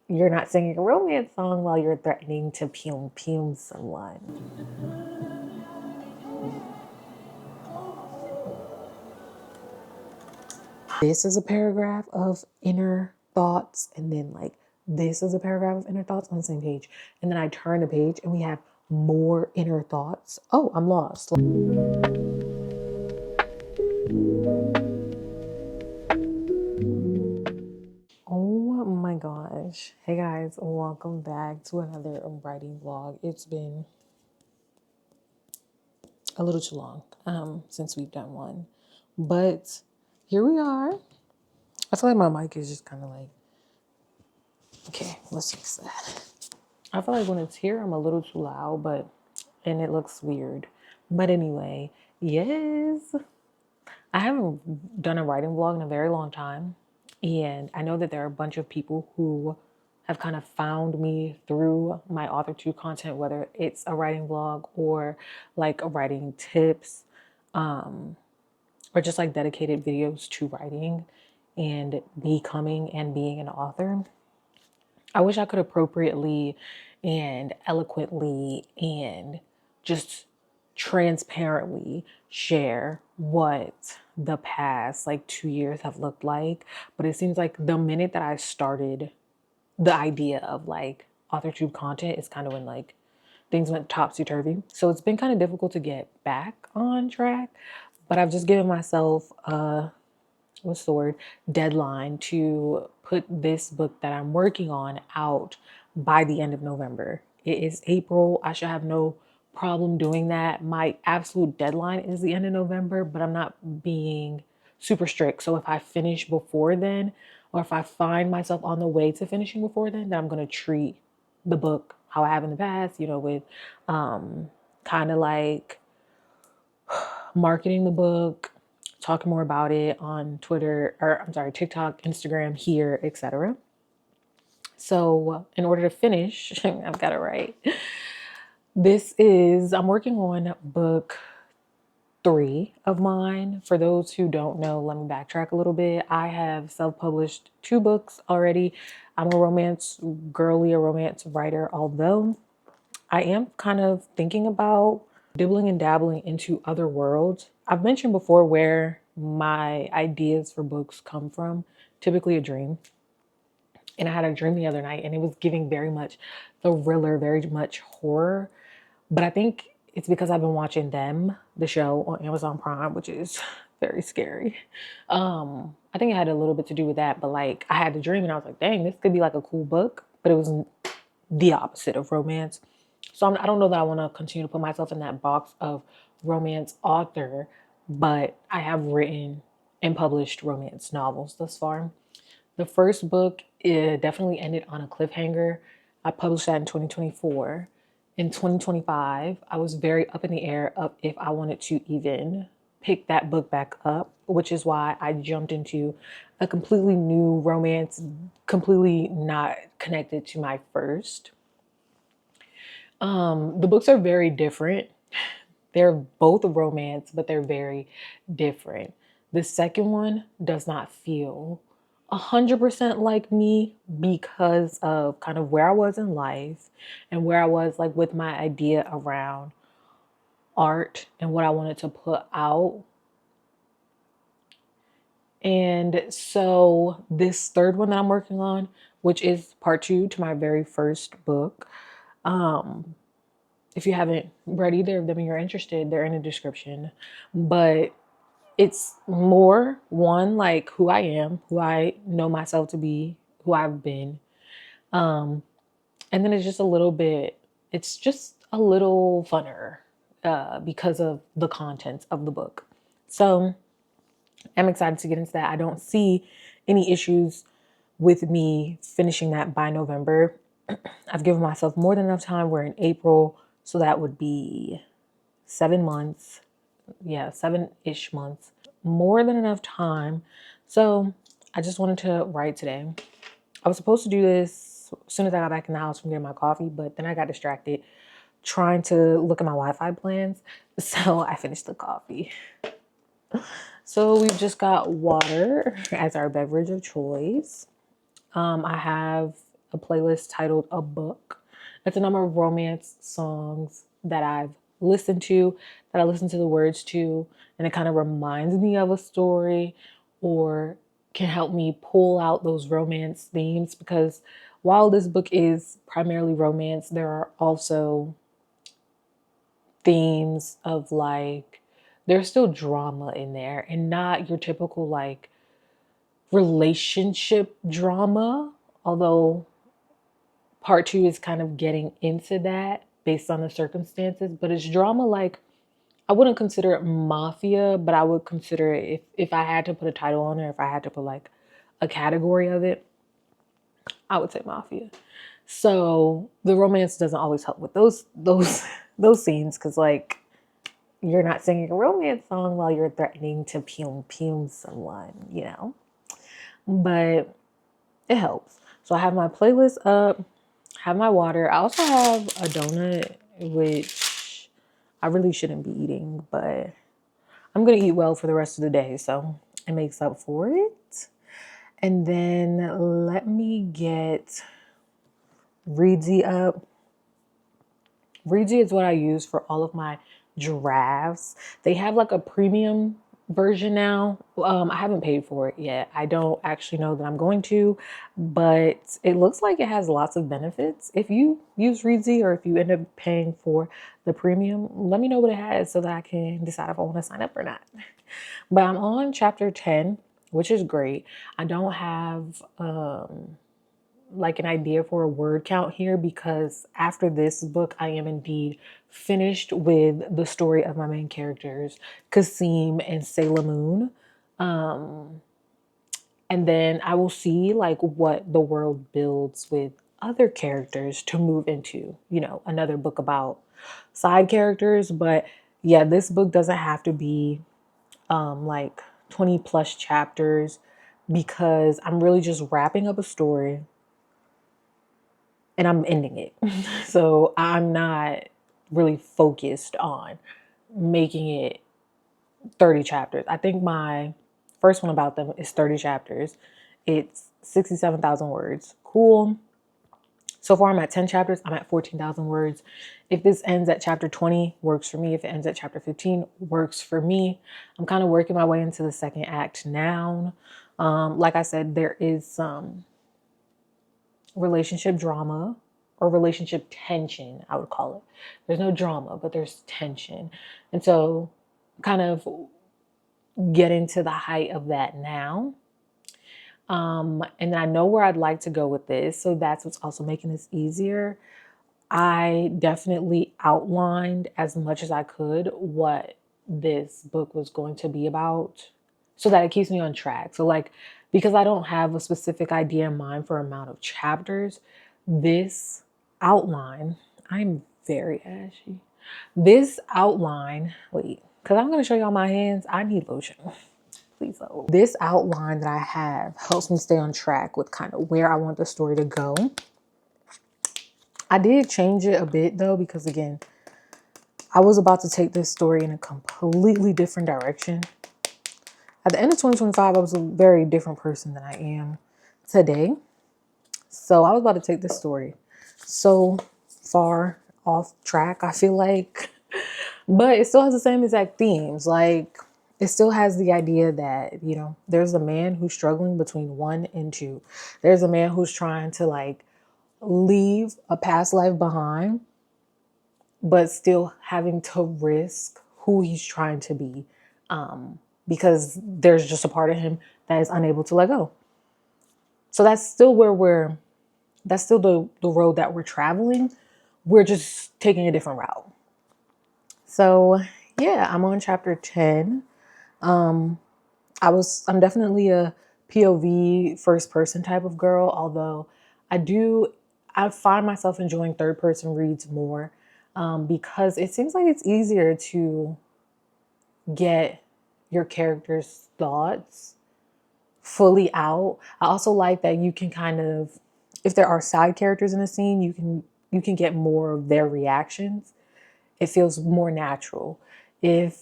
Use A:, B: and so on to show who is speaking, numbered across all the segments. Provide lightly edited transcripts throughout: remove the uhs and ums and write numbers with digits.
A: You're not singing a romance song while you're threatening to pew someone. This is a paragraph of inner thoughts, and then like this is a paragraph of inner thoughts on the same page. And then I turn the page and we have more inner thoughts. Oh, I'm lost. Oh my gosh. Hey guys, welcome back to another writing vlog. It's been a little too long since we've done one, but here we are. I feel like my mic is just kind of like, okay, let's fix that. I feel like when it's here, I'm a little too loud, and it looks weird. But anyway, yes, I haven't done a writing vlog in a very long time. And I know that there are a bunch of people who have kind of found me through my Authortube content, whether it's a writing vlog or like writing tips, or just like dedicated videos to writing and becoming and being an author. I wish I could appropriately and eloquently and just transparently share what the past like 2 years have looked like. But it seems like the minute that I started the idea of like Authortube content is kind of when like things went topsy-turvy. So it's been kind of difficult to get back on track. But I've just given myself what's the word, deadline to put this book that I'm working on out by the end of November. It is April. I should have no problem doing that. My absolute deadline is the end of November, but I'm not being super strict. So if I finish before then, or if I find myself on the way to finishing before then I'm going to treat the book how I have in the past, you know, with kind of like marketing the book, talking more about it on Twitter, or I'm sorry, TikTok, Instagram, here, etc. So in order to finish, I've got to write. I'm working on book 3 of mine. For those who don't know, let me backtrack a little bit. I have self-published 2 books already. I'm a romance girly, a romance writer, although I am kind of thinking about dibbling and dabbling into other worlds. I've mentioned before where my ideas for books come from, typically a dream. And I had a dream the other night and it was giving very much thriller, very much horror. But I think it's because I've been watching Them, the show on Amazon Prime, which is very scary. I think it had a little bit to do with that, but like I had the dream and I was like, dang, this could be like a cool book, but it was the opposite of romance. So I don't know that I want to continue to put myself in that box of romance author, but I have written and published romance novels thus far. The first book, it definitely ended on a cliffhanger. I published that in 2024. In 2025, I was very up in the air of if I wanted to even pick that book back up, which is why I jumped into a completely new romance, completely not connected to my first. The books are very different. They're both a romance, but they're very different. The second one does not feel 100% like me because of kind of where I was in life and where I was like with my idea around art and what I wanted to put out. And so this third one that I'm working on, which is part 2 to my very first book, if you haven't read either of them and you're interested, they're in the description. But it's more one like who I am, who I know myself to be, who I've been. And then it's just a little funner because of the contents of the book. So I'm excited to get into that. I don't see any issues with me finishing that by November. I've given myself more than enough time. We're in April, so that would be 7 months. Yeah, 7-ish months. More than enough time. So I just wanted to write today. I was supposed to do this as soon as I got back in the house from getting my coffee, but then I got distracted trying to look at my Wi-Fi plans. So I finished the coffee. So we've just got water as our beverage of choice. I have a playlist titled A Book. It's a number of romance songs that I've listened to, that I listen to the words to, and it kind of reminds me of a story or can help me pull out those romance themes, because while this book is primarily romance, there are also themes of like, there's still drama in there, and not your typical like relationship drama, although part two is kind of getting into that based on the circumstances, but it's drama like, I wouldn't consider it mafia, but I would consider it, if I had to put a title on it, if I had to put like a category of it, I would say mafia. So the romance doesn't always help with those scenes, because like, you're not singing a romance song while you're threatening to pum someone, you know. But it helps. So I have my playlist up, have my water. I also have a donut, which I really shouldn't be eating, but I'm gonna eat well for the rest of the day, so it makes up for it. And then let me get Reedsy up. Reedsy is what I use for all of my drafts. They have like a premium version now. I haven't paid for it yet. I don't actually know that I'm going to, but it looks like it has lots of benefits. If you use Reedsy, or if you end up paying for the premium, let me know what it has so that I can decide if I want to sign up or not. But I'm on chapter 10, which is great. I don't have like an idea for a word count here, because after this book, I am indeed finished with the story of my main characters, Kasim and Sailor Moon. And then I will see like what the world builds with other characters to move into, you know, another book about side characters. But yeah, this book doesn't have to be like 20 plus chapters, because I'm really just wrapping up a story and I'm ending it. So I'm not really focused on making it 30 chapters. I think my first one about them is 30 chapters. It's 67,000 words. Cool. So far I'm at 10 chapters. I'm at 14,000 words. If this ends at chapter 20, works for me. If it ends at chapter 15, works for me. I'm kind of working my way into the second act now. Like I said, there is some relationship drama, or relationship tension, I would call it. There's no drama, but there's tension. And so kind of getting to the height of that now. And I know where I'd like to go with this. So that's what's also making this easier. I definitely outlined as much as I could what this book was going to be about, so that it keeps me on track. So like, because I don't have a specific idea in mind for amount of chapters, this outline, I'm very ashy. This outline, wait, because I'm going to show y'all my hands. I need lotion. Please hold. This outline that I have helps me stay on track with kind of where I want the story to go. I did change it a bit though, because again, I was about to take this story in a completely different direction. At the end of 2025, I was a very different person than I am today. So I was about to take this story so far off track, I feel like, but it still has the same exact themes. Like, it still has the idea that, you know, there's a man who's struggling between 1 and 2. There's a man who's trying to like leave a past life behind, but still having to risk who he's trying to be, because there's just a part of him that is unable to let go. So that's still that's still the road that we're traveling. We're just taking a different route. So yeah, I'm on chapter 10. I'm definitely a POV first person type of girl, although I find myself enjoying third person reads more, because it seems like it's easier to get your character's thoughts fully out. I also like that you can kind of, if there are side characters in a scene, you can get more of their reactions. It feels more natural. If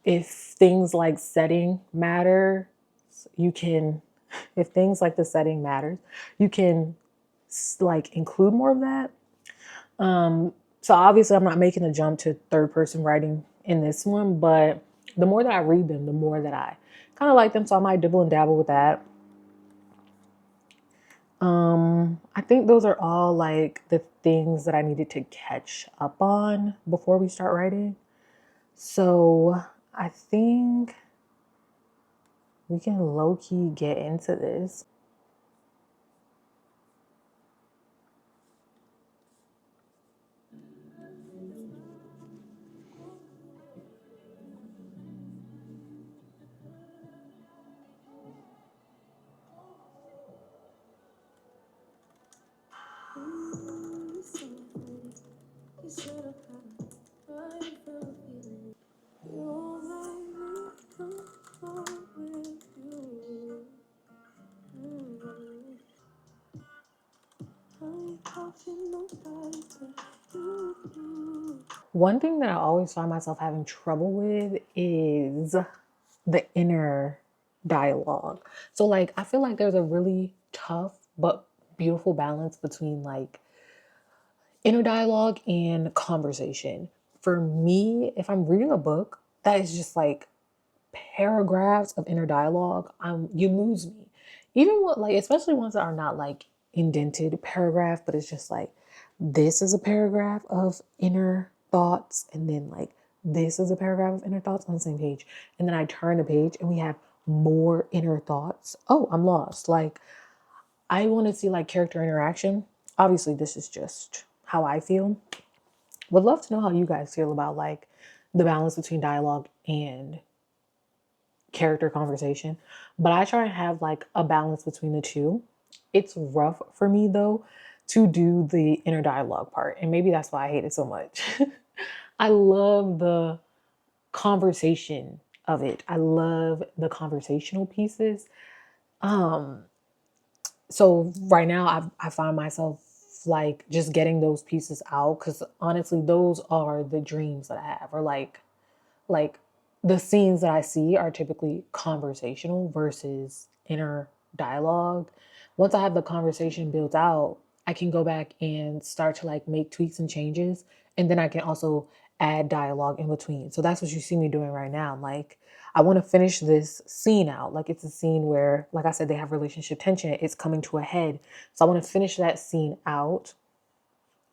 A: things like setting matter, you can if things like the setting matters, you can like include more of that. So obviously I'm not making a jump to third person writing in this one, but the more that I read them, the more that I kind of like them. So I might dibble and dabble with that. I think those are all like the things that I needed to catch up on before we start writing. So I think we can low-key get into this. One thing that I always find myself having trouble with is the inner dialogue. So like I feel like there's a really tough but beautiful balance between like inner dialogue and conversation. For me, if I'm reading a book that is just like paragraphs of inner dialogue, you lose me. Even what like especially ones that are not like indented paragraph, but it's just like this is a paragraph of inner thoughts, and then like this is a paragraph of inner thoughts on the same page. And then I turn the page and we have more inner thoughts. Oh, I'm lost. Like I want to see like character interaction. Obviously, this is just how I feel. Would love to know how you guys feel about like the balance between dialogue and character conversation. But I try and have like a balance between the two. It's rough for me though to do the inner dialogue part. And maybe that's why I hate it so much. I love the conversation of it. I love the conversational pieces. Um, so right now I find myself like just getting those pieces out because honestly, those are the dreams that I have, or like the scenes that I see are typically conversational versus inner dialogue. Once I have the conversation built out, I can go back and start to like make tweaks and changes. And then I can also add dialogue in between. So that's what you see me doing right now. Like, I want to finish this scene out. Like, it's a scene where, like I said, they have relationship tension. It's coming to a head. So I want to finish that scene out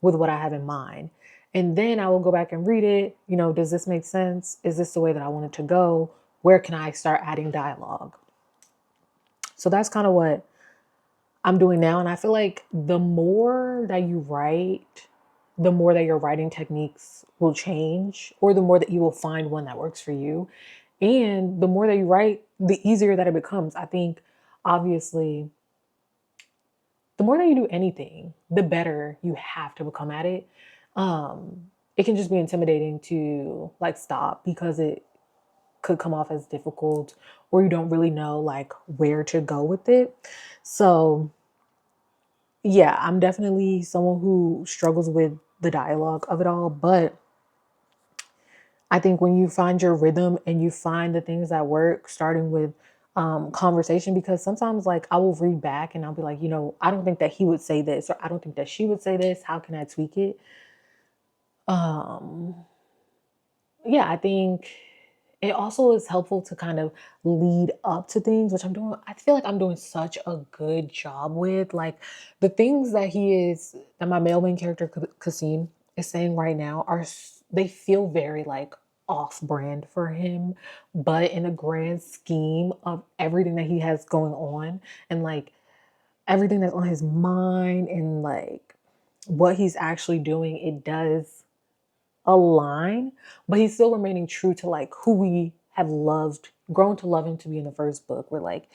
A: with what I have in mind. And then I will go back and read it. You know, does this make sense? Is this the way that I want it to go? Where can I start adding dialogue? So that's kind of what I'm doing now. And I feel like the more that you write, the more that your writing techniques will change, or the more that you will find one that works for you. And the more that you write, the easier that it becomes. I think, obviously, the more that you do anything, the better you have to become at it. It can just be intimidating to like stop because it could come off as difficult, or you don't really know like where to go with it. So yeah, I'm definitely someone who struggles with the dialogue of it all, but I think when you find your rhythm and you find the things that work, starting with conversation, because sometimes like I will read back and I'll be like, you know, I don't think that he would say this, or I don't think that she would say this. How can I tweak it? Um, yeah, I think it also is helpful to kind of lead up to things, which I'm doing. I feel like I'm doing such a good job with like the things that that my male main character, Kasim, is saying right now they feel very like off brand for him, but in the grand scheme of everything that he has going on and like everything that's on his mind and like what he's actually doing, it does align, but he's still remaining true to like who we have loved, grown to love him to be in the first book. We're like,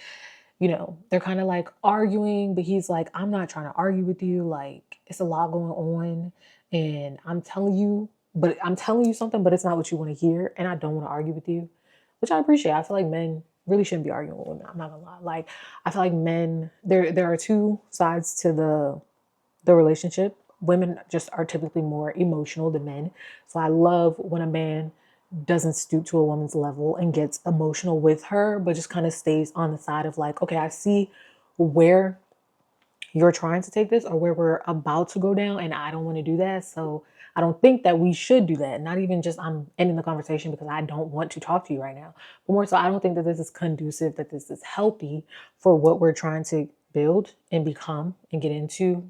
A: you know, they're kind of like arguing, but he's like, I'm not trying to argue with you. Like, it's a lot going on, and I'm telling you something, but it's not what you want to hear, and I don't want to argue with you, which I appreciate. I feel like men really shouldn't be arguing with women. I'm not gonna lie. Like, I feel like men, there are two sides to the relationship. Women just are typically more emotional than men. So I love when a man doesn't stoop to a woman's level and gets emotional with her, but just kind of stays on the side of like, okay, I see where you're trying to take this or where we're about to go down, and I don't want to do that. So I don't think that we should do that. Not even just I'm ending the conversation because I don't want to talk to you right now, but more so I don't think that this is conducive, that this is healthy for what we're trying to build and become and get into.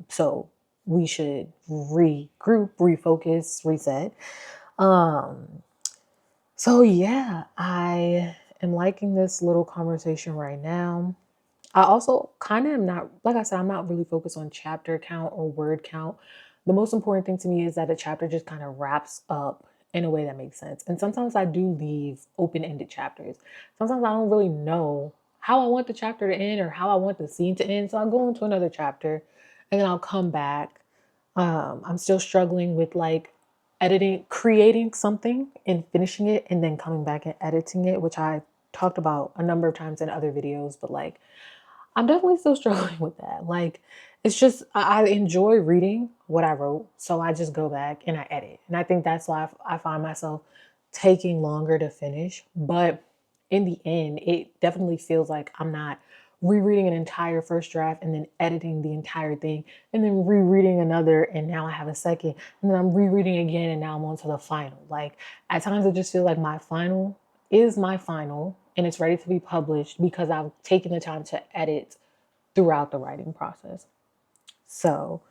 A: So we should regroup, refocus, reset. Um, so yeah, I am liking this little conversation right now. I also kind of am not, like I said, I'm not really focused on chapter count or word count. The most important thing to me is that a chapter just kind of wraps up in a way that makes sense. And sometimes I do leave open-ended chapters. Sometimes I don't really know how I want the chapter to end or how I want the scene to end. So I'll go into another chapter and then I'll come back. I'm still struggling with like editing, creating something and finishing it and then coming back and editing it, which I talked about a number of times in other videos, but like I'm definitely still struggling with that. Like, it's just, I enjoy reading what I wrote. So I just go back and I edit. And I think that's why I find myself taking longer to finish. But in the end, it definitely feels like I'm not rereading an entire first draft and then editing the entire thing and then rereading another. And now I have a second. And then I'm rereading again and now I'm on to the final. Like, at times it just feels like my final is my final and it's ready to be published because I've taken the time to edit throughout the writing process. So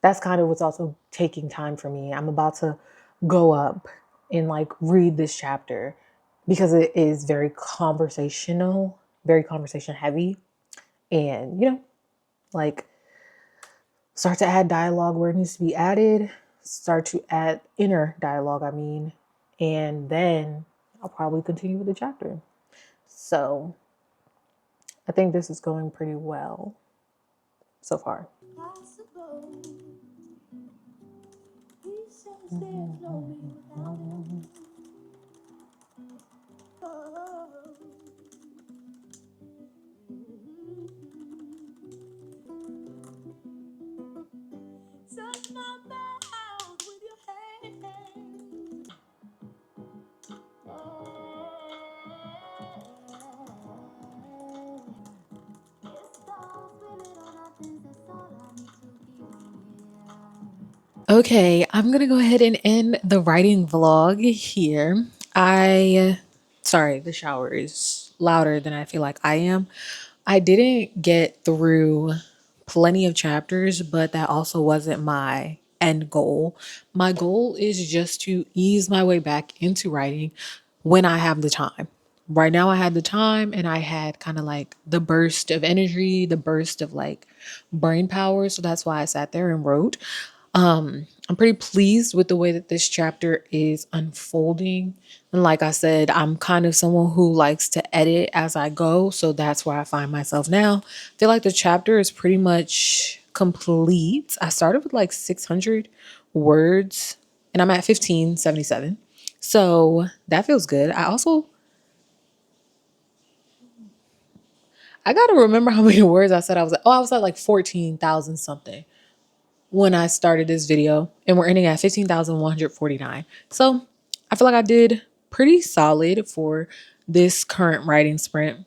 A: that's kind of what's also taking time for me. I'm about to go up and like read this chapter because it is very conversational, very conversation heavy. And, you know, like start to add dialogue where it needs to be added, start to add inner dialogue, I mean, and then I'll probably continue with the chapter. So I think this is going pretty well so far. Okay, I'm gonna go ahead and end the writing vlog here. Sorry, the shower is louder than I feel like I am. I didn't get through plenty of chapters, but that also wasn't my end goal. My goal is just to ease my way back into writing when I have the time. Right now, I had the time and I had kind of like the burst of energy, the burst of like brain power. So that's why I sat there and wrote. I'm pretty pleased with the way that this chapter is unfolding. And like I said, I'm kind of someone who likes to edit as I go. So that's where I find myself now. I feel like the chapter is pretty much complete. I started with like 600 words and I'm at 1577. So that feels good. I got to remember how many words I said I was at. Oh, I was at like 14,000 something when I started this video, and we're ending at 15,149. So I feel like I did pretty solid for this current writing sprint.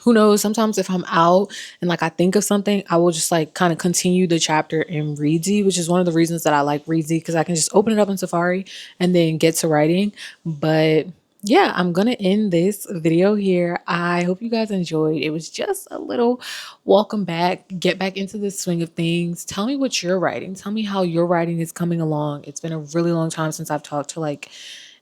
A: Who knows, sometimes if I'm out and like I think of something, I will just like kind of continue the chapter in Readsy, which is one of the reasons that I like Readsy, because I can just open it up in Safari and then get to writing. But yeah, I'm gonna end this video here. I hope you guys enjoyed. It was just a little welcome back, get back into the swing of things. Tell me what you're writing. Tell me how your writing is coming along. It's been a really long time since I've talked to like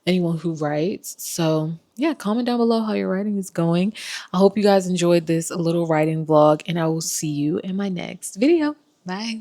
A: anyone who writes. So yeah, comment down below how your writing is going. I hope you guys enjoyed this little writing vlog and I will see you in my next video. Bye.